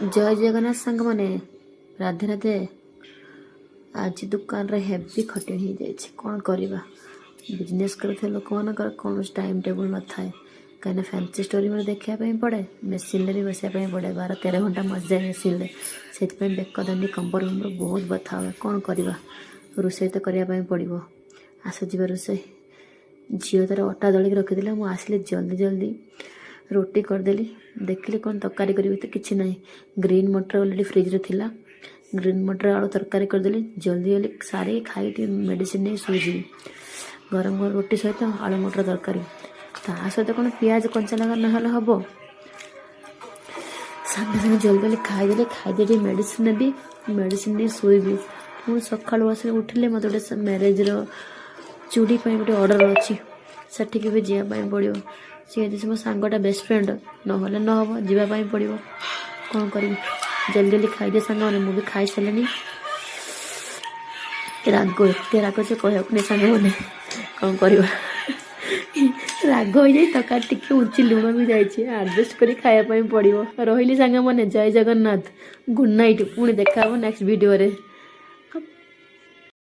जय जगन्नाथ सांग मैंने राधे राधे। आज दुकान रे हेवी खटे हो जाए कौन करवा बिजनेस करते लोक मान कौन टाइम टेबुल न थाए कहीं फैंसी स्टोरी में देखापी पड़े मेसीन भी बसापी पड़े 12-13 घंटा मजाए मेसीन से बेकदानी कंबर कंबर बहुत बथा हुए कौन करवा रोसे तो करने पड़ो आसुजा रोसे झील तार अटा दलिक रखीदे मुझे आसिले जल्दी जल्दी रोटी करदेली देखिली कौन तरकारी करी तो किसी ना ग्रीन मटर अलरेडी फ्रिज थिला ग्रीन मटर आलू तरकारी करदेली जल्दी जल्दी सारे खाई मेडिसिन नहीं शुजी गरम गरम रोटी सहित आलू मटर तरकारी ता सहित कौन पियाज कंचा लगा ना हम सागे सागे जल्दी जल्दी खाईदे मेडिसिन नेबी मेडिसिन नहीं शुईबी पुणी सकालू आस उठिले मत गोटे म्यारेज चूड़ी गोटे ऑर्डर अच्छी सेठिक भी जावाई पड़ो सी यदि मो सांगटा बेस्ट फ्रेंड ना हम जावाई पड़ो कौन करी जल्दी जल्दी खाईदे सांग मैंने मुझे खाई सारे राग एत राग से कहूँ नहीं सांग मैंने कौन कर राग हो जाए तक टिके उंची लुण भी जाइए आडजस्ट कर खायापी पड़ो रही सांग मैंने जय जगन्नाथ गुड नाइट पुणी देखा नेक्स्ट वीडियो रे।